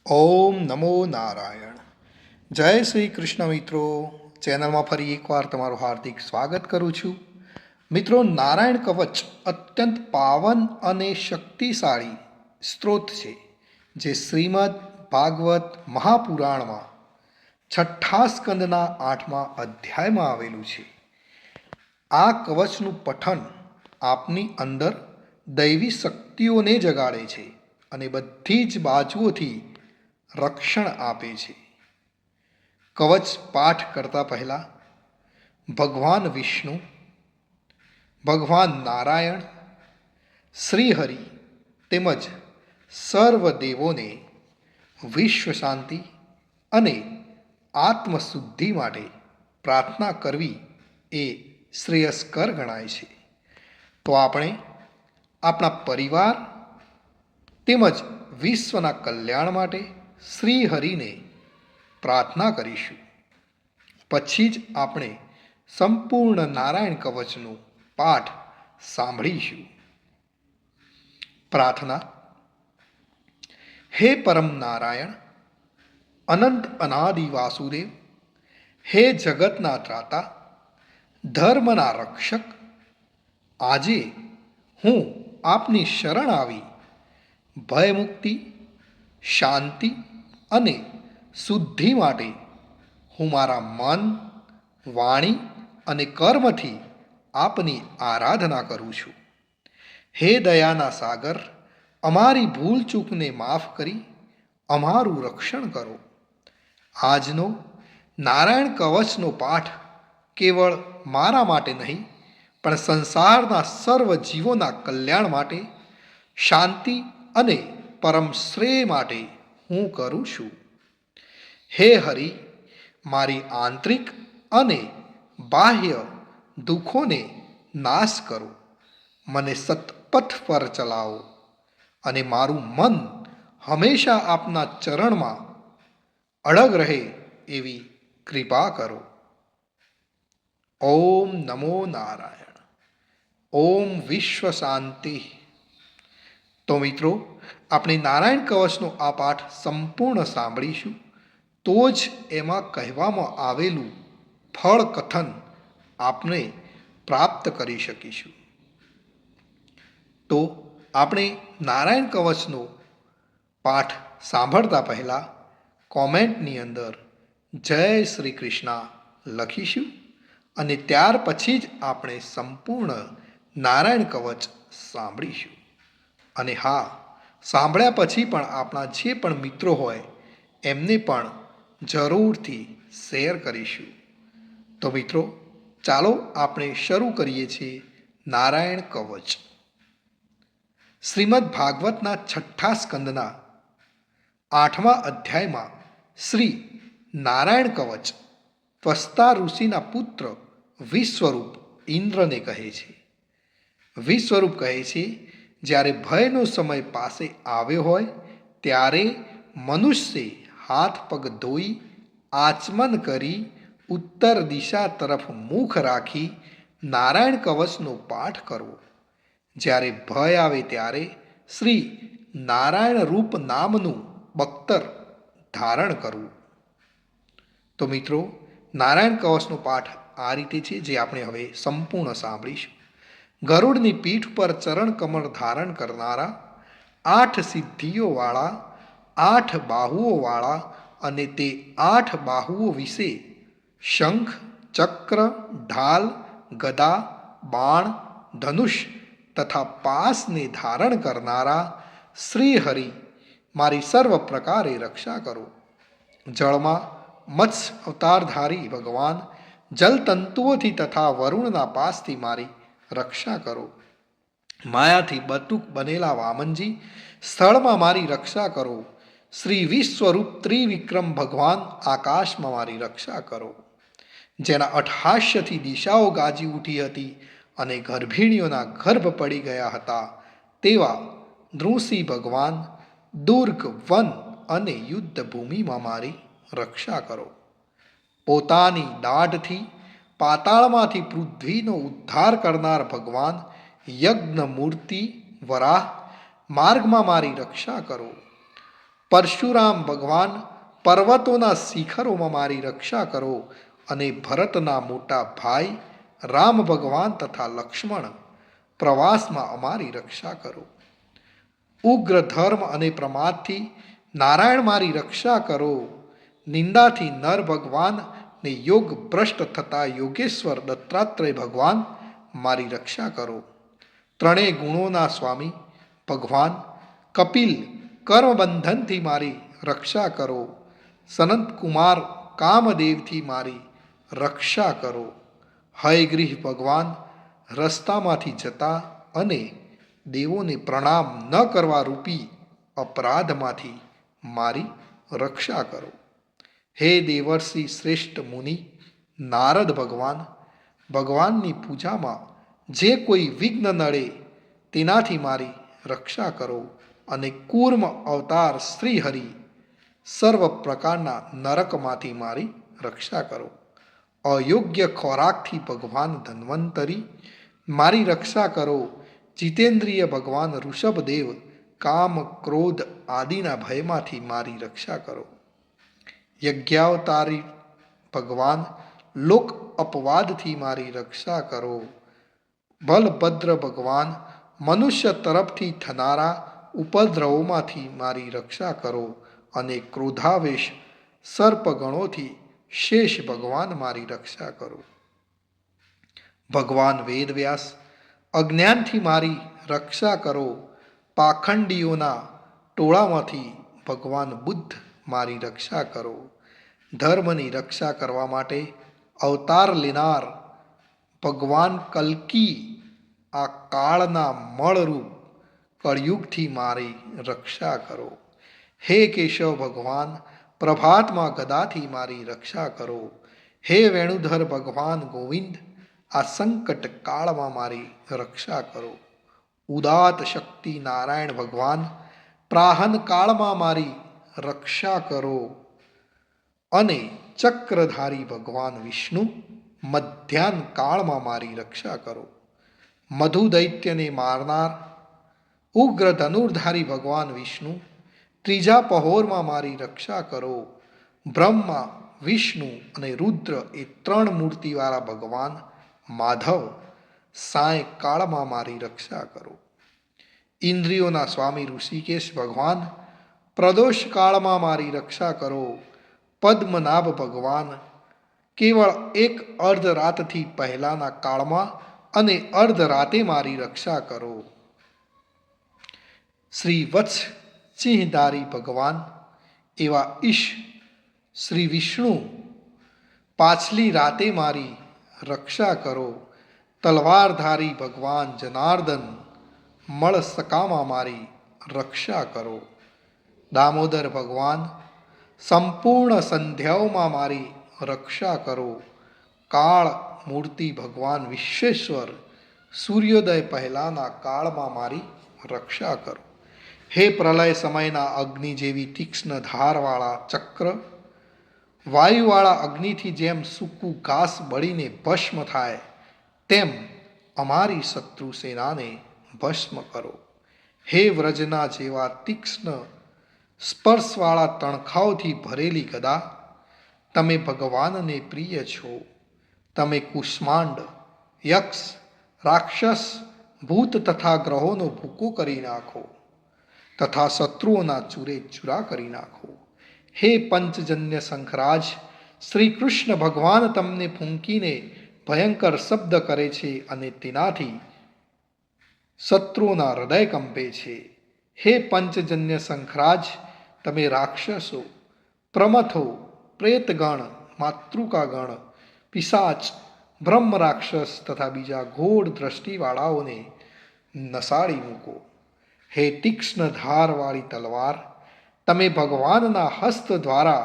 ઓમ નમો નારાયણ. જય શ્રી કૃષ્ણ મિત્રો. ચેનલમાં ફરી એકવાર તમારું હાર્દિક સ્વાગત કરું છું. મિત્રો, નારાયણ કવચ અત્યંત પાવન અને શક્તિશાળી સ્ત્રોત છે, જે શ્રીમદ ભાગવત મહાપુરાણમાં છઠ્ઠા સ્કંદના 8મા અધ્યાયમાં આવેલું છે. આ કવચનું પઠન આપની અંદર દૈવી શક્તિઓને જગાડે છે અને બધી જ બાજુઓથી રક્ષણ આપે છે. કવચ પાઠ કરતા પહેલાં ભગવાન વિષ્ણુ, ભગવાન નારાયણ, શ્રીહરિ તેમજ સર્વ દેવોને વિશ્વ શાંતિ અને આત્મશુદ્ધિ માટે પ્રાર્થના કરવી એ શ્રેયસ્કર ગણાય છે. તો આપણે આપણા પરિવાર તેમજ વિશ્વના કલ્યાણ માટે શ્રી હરિને પ્રાર્થના કરીશું. પછી જ આપણે સંપૂર્ણ નારાયણ કવચનું પાઠ સાંભળીશું. પ્રાર્થના. હે પરમ નારાયણ, અનંત અનાદિ વાસુદેવ, હે જગતના ત્રાતા, ધર્મના રક્ષક, આજે હું આપની શરણ આવી ભયમુક્તિ, શાંતિ અને શુદ્ધિ માટે હું મારા મન, વાણી અને કર્મથી આપની આરાધના કરું છું. હે દયાના સાગર, અમારી ભૂલ ચૂકને માફ કરી અમારું રક્ષણ કરો. આજનો નારાયણ કવચનો પાઠ કેવળ મારા માટે નહીં, પણ સંસારના સર્વ જીવોના કલ્યાણ માટે, શાંતિ અને પરમ શ્રેય માટે હું કરું છું. હે હરિ, મારી આંતરિક અને બાહ્ય દુઃખોને નાશ કરો, મને સત્પથ પર ચલાવો અને મારું મન હંમેશા આપના ચરણમાં અડગ રહે એવી કૃપા કરો. ઓમ નમો નારાયણ. ઓમ વિશ્વ શાંતિ. તો મિત્રો, આપણે નારાયણ કવચનો આ પાઠ સંપૂર્ણ સાંભળીશું, તો જ એમાં કહેવામાં આવેલું ફળ કથન આપણે પ્રાપ્ત કરી શકીશું. તો આપણે નારાયણ કવચનો પાઠ સાંભળતા પહેલાં કોમેન્ટની અંદર જય શ્રી કૃષ્ણ લખીશું અને ત્યાર પછી જ આપણે સંપૂર્ણ નારાયણ કવચ સાંભળીશું. અને હા, સાંભળ્યા પછી પણ આપણા જે પણ મિત્રો હોય એમને પણ જરૂરથી શેર કરીશું. તો મિત્રો, ચાલો આપણે શરૂ કરીએ છીએ નારાયણ કવચ. શ્રીમદ ભાગવતના છઠ્ઠા સ્કંદના 8મા અધ્યાયમાં શ્રી નારાયણ કવચ ત્વષ્ટા ઋષિના પુત્ર વિશ્વરૂપ ઇન્દ્રને કહે છે. વિશ્વરૂપ કહે છે, જ્યારે ભયનો સમય પાસે આવ્યો હોય ત્યારે મનુષ્ય હાથ પગ ધોઈ આચમન કરી ઉત્તર દિશા તરફ મુખ રાખી નારાયણ કવચનો પાઠ કરવો. જ્યારે ભય આવે ત્યારે શ્રી નારાયણ રૂપ નામનું બખ્તર ધારણ કરવું. તો મિત્રો, નારાયણ કવચનો પાઠ આ રીતે છે, જે આપણે હવે સંપૂર્ણ સાંભળીશું. ગરુડની પીઠ પર ચરણ કમળ ધારણ કરનારા, 8 સિદ્ધિઓવાળા, 8 બાહુઓવાળા અને તે 8 બાહુઓ વિશે શંખ, ચક્ર, ઢાલ, ગદા, બાણ, ધનુષ તથા પાસને ધારણ કરનારા શ્રી હરિ, મારી સર્વ પ્રકારે રક્ષા કરો. જળમાં મત્સ્ય અવતારધારી ભગવાન, જલતંતુઓથી તથા વરુણના પાસથી મારી રક્ષા કરો. માયાથી બટુક બનેલા વામનજી, સ્થળમાં મારી રક્ષા કરો. શ્રી વિશ્વરૂપ ત્રિવિક્રમ ભગવાન, આકાશમાં મારી રક્ષા કરો. જેના અટ્ટહાસ્યથી દિશાઓ ગાજી ઉઠી હતી અને ગર્ભિણીઓના ગર્ભ પડી ગયા હતા, તેવા નૃસિંહ ભગવાન, દુર્ગ, વન અને યુદ્ધ ભૂમિમાં મારી રક્ષા કરો. પોતાની દાઢથી પાતાળમાંથી પૃથ્વીનો ઉદ્ધાર કરનાર ભગવાન, યજ્ઞ મૂર્તિ, વરાહ, માર્ગમાં મારી રક્ષા કરો. પરશુરામ ભગવાન પર્વતોના શિખરોમાં મારી રક્ષા કરો, અને ભરતના મોટા ભાઈ રામ ભગવાન તથા લક્ષ્મણ પ્રવાસમાં અમારી રક્ષા કરો. ઉગ્ર ધર્મ અને પ્રમાદથી નારાયણ મારી રક્ષા કરો. નિંદાથી નર ભગવાન ને યોગ ભ્રષ્ટ થતા યોગેશ્વર દત્તાત્રેય ભગવાન મારી રક્ષા કરો. ત્રણેય ગુણોના સ્વામી ભગવાન કપિલ કર્મબંધનથી મારી રક્ષા કરો. સનત કુમાર કામદેવથી મારી રક્ષા કરો. હયગ્રીહ ભગવાન રસ્તામાંથી જતા અને દેવોને પ્રણામ ન કરવા રૂપી અપરાધમાંથી મારી રક્ષા કરો. હે દેવર્ષિ શ્રેષ્ઠ મુનિ નારદ ભગવાન, ભગવાનની પૂજામાં જે કોઈ વિઘ્ન નડે તેનાથી મારી રક્ષા કરો. અને કૂર્મ અવતાર શ્રીહરિ સર્વ પ્રકારના નરકમાંથી મારી રક્ષા કરો. અયોગ્ય ખોરાકથી ભગવાન ધન્વંતરી મારી રક્ષા કરો. જીતેન્દ્રિય ભગવાન ઋષભદેવ કામ ક્રોધ આદિના ભયમાંથી મારી રક્ષા કરો. યજ્ઞાવતારી ભગવાન લોક અપવાદથી મારી રક્ષા કરો. બલભદ્ર ભગવાન મનુષ્ય તરફથી થનારા ઉપદ્રવોમાંથી મારી રક્ષા કરો. અને ક્રોધાવેશ સર્પગણોથી શેષ ભગવાન મારી રક્ષા કરો. ભગવાન વેદવ્યાસ અજ્ઞાનથી મારી રક્ષા કરો. પાખંડીઓના ટોળામાંથી ભગવાન બુદ્ધ મારી રક્ષા કરો. ધર્મની રક્ષા કરવા માટે અવતાર લેનાર ભગવાન કલ્કી આ કાળના મળરૂપ કળયુગથી મારી રક્ષા કરો. હે કેશવ ભગવાન પ્રભાતમાં ગદાથી મારી રક્ષા કરો. હે વેણુધર ભગવાન ગોવિંદ આ સંકટ કાળમાં મારી રક્ષા કરો. ઉદાત શક્તિ નારાયણ ભગવાન પ્રાહન કાળમાં મારી રક્ષા કરો. અને ચક્રધારી ભગવાન વિષ્ણુ મધ્યાહ્ન કાળમાં મારી રક્ષા કરો. મધુ દૈત્યને મારનાર ઉગ્ર ધનુર્ધારી ભગવાન વિષ્ણુ ત્રીજા પહોરમાં મારી રક્ષા કરો. બ્રહ્મા વિષ્ણુ અને રુદ્ર એ ત્રણ મૂર્તિવાળા ભગવાન માધવ સાય કાળમાં મારી રક્ષા કરો. ઇન્દ્રિયોના સ્વામી ઋષિકેશ ભગવાન પ્રદોષ કાળમાં મારી રક્ષા કરો. પદ્મનાભ ભગવાન કેવળ એક અર્ધરાતથી પહેલાના કાળમાં અને અર્ધરાતે મારી રક્ષા કરો. શ્રી વત્સ સિંહધારી ભગવાન એવા ઈશ શ્રી વિષ્ણુ પાછલી રાતે મારી રક્ષા કરો. તલવારધારી ભગવાન જનાર્દન મળસકામાં મારી રક્ષા કરો. દામોદર ભગવાન સંપૂર્ણ સંધ્યાઓમાં મારી રક્ષા કરો. કાળ મૂર્તિ ભગવાન વિશ્વેશ્વર સૂર્યોદય પહેલાના કાળમાં મારી રક્ષા કરો. હે પ્રલય સમયના અગ્નિ જેવી તીક્ષ્ણ ધારવાળા ચક્ર, વાયુવાળા અગ્નિથી જેમ સૂકું ઘાસ બળીને ભસ્મ થાય તેમ અમારી શત્રુ સેનાને ભસ્મ કરો. હે વ્રજના જેવા તીક્ષ્ણ સ્પર્શવાળા તણખાઓથી ભરેલી ગદા, તમે ભગવાનને પ્રિય છો. તમે કુષ્માંડ, યક્ષ, રાક્ષસ, ભૂત તથા ગ્રહોનો ભૂકો કરી નાખો તથા શત્રુઓના ચૂરે ચૂરા કરી નાખો. હે પંચજન્ય શંખરાજ, શ્રી કૃષ્ણ ભગવાન તમને ફૂંકીને ભયંકર શબ્દ કરે છે અને તેનાથી શત્રુઓના હૃદય કંપે છે. હે પંચજન્ય શંખરાજ, તમે રાક્ષસો, પ્રમથો, પ્રેતગણ, માતૃકાગણ, પિશાચ, બ્રહ્મ રાક્ષસ તથા બીજા ઘોર દ્રષ્ટિવાળાઓને નસાડી મૂકો. હે તીક્ષ્ણ ધારવાળી તલવાર, તમે ભગવાનના હસ્ત દ્વારા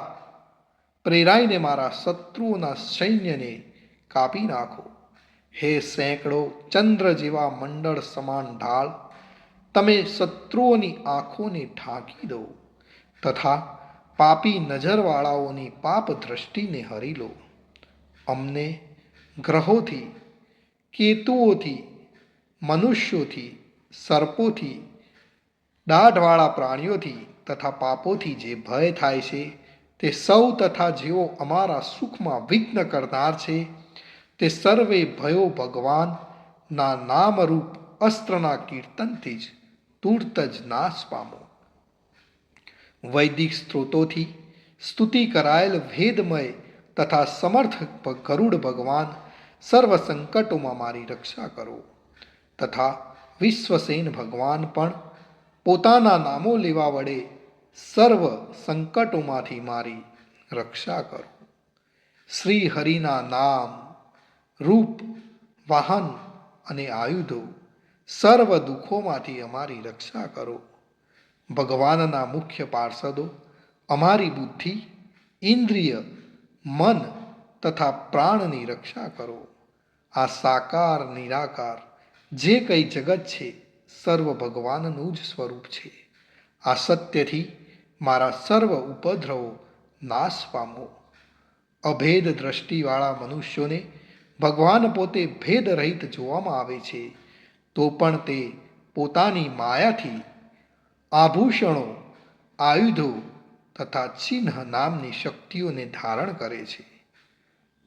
પ્રેરાઈને મારા શત્રુઓના સૈન્યને કાપી નાખો. હે સેંકડો ચંદ્ર જેવા મંડળ સમાન ઢાળ, તમે શત્રુઓની આંખોને ઢાંકી દો તથા પાપી નજરવાળાઓની પાપ દ્રષ્ટિને હરી લો. અમને ગ્રહોથી, કેતુઓથી, મનુષ્યોથી, સર્પોથી, દાઢવાળા પ્રાણીઓથી તથા પાપોથી જે ભય થાય છે તે સૌ તથા જેઓ અમારા સુખમાં વિઘ્ન કરનાર છે તે સર્વે ભયો ભગવાનના નામરૂપ અસ્ત્રના કીર્તનથી જ તુર્ત જ નાશ પામો. વૈદિક સ્ત્રોતોથી સ્તુતિ કરાયેલ વેદમય તથા સમર્થ ગરુડ ભગવાન સર્વ સંકટોમાં મારી રક્ષા કરો. તથા વિશ્વસેન ભગવાન પણ પોતાના નામો લેવા વડે સર્વ સંકટોમાંથી મારી રક્ષા કરો. શ્રી હરિના નામ, રૂપ, વાહન અને આયુધો સર્વ દુઃખોમાંથી અમારી રક્ષા કરો. ભગવાનના મુખ્ય પાર્ષદો અમારી બુદ્ધિ, ઇન્દ્રિય, મન તથા પ્રાણની રક્ષા કરો. આ સાકાર નિરાકાર જે કંઈ જગત છે સર્વ ભગવાનનું જ સ્વરૂપ છે. આ સત્યથી મારા સર્વ ઉપદ્રવો નાશ પામો. અભેદ દ્રષ્ટિવાળા મનુષ્યોને ભગવાન પોતે ભેદરહિત જોવામાં આવે છે, તો પણ તે પોતાની માયાથી આભૂષણો, આયુધો તથા ચિહ્ન નામની શક્તિઓને ધારણ કરે છે.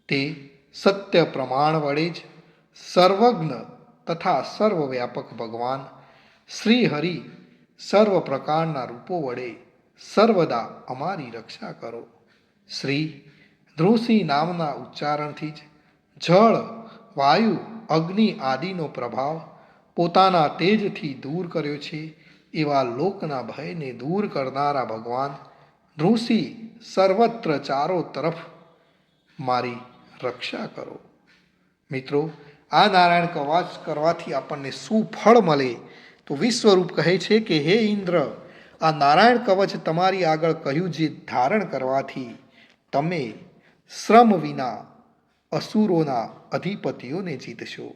તે સત્ય પ્રમાણ વડે જ સર્વજ્ઞ તથા સર્વવ્યાપક ભગવાન શ્રી હરિ સર્વ પ્રકારના રૂપો વડે સર્વદા અમારી રક્ષા કરો. શ્રી ધ્રુસી નામના ઉચ્ચારણથી જ જળ, વાયુ, અગ્નિ આદિનો પ્રભાવ પોતાના તેજથી દૂર કર્યો છે એવા લોકના ભયને દૂર કરનારા ભગવાન ધ્રુસી સર્વત્ર ચારો તરફ મારી રક્ષા કરો. મિત્રો, આ નારાયણ કવચ કરવાથી આપણને શું ફળ મળે? તો વિશ્વરૂપ કહે છે કે હે ઇન્દ્ર, આ નારાયણ કવચ તમારી આગળ કહ્યું જે ધારણ કરવાથી તમે શ્રમ વિના અસુરોના અધિપતિઓને જીતશો.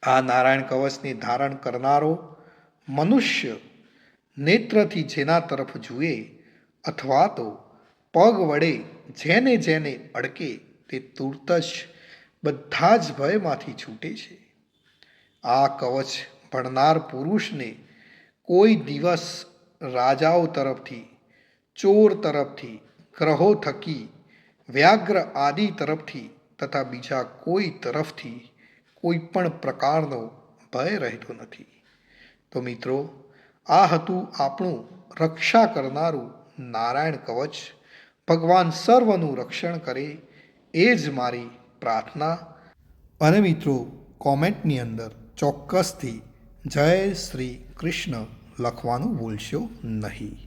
આ નારાયણ કવચને ધારણ કરનારો મનુષ્ય નેત્રથી જેના તરફ જુએ અથવા તો પગ વડે જેને જેને અડકે તે તુરત જ બધા જ ભયમાંથી છૂટે છે. આ કવચ ભણનાર પુરુષને કોઈ દિવસ રાજાઓ તરફથી, ચોર તરફથી, ગ્રહો થકી, વ્યાઘ્ર આદિ તરફથી તથા બીજા કોઈ તરફથી કોઈ પણ પ્રકારનો ભય રહેતો નથી. તો મિત્રો, આ હતું આપણું રક્ષા કરનારું નારાયણ કવચ. ભગવાન સર્વનું રક્ષણ કરે એ જ મારી પ્રાર્થના. અને મિત્રો, કોમેન્ટની અંદર ચોક્કસથી જય શ્રી કૃષ્ણ લખવાનું ભૂલશો નહીં.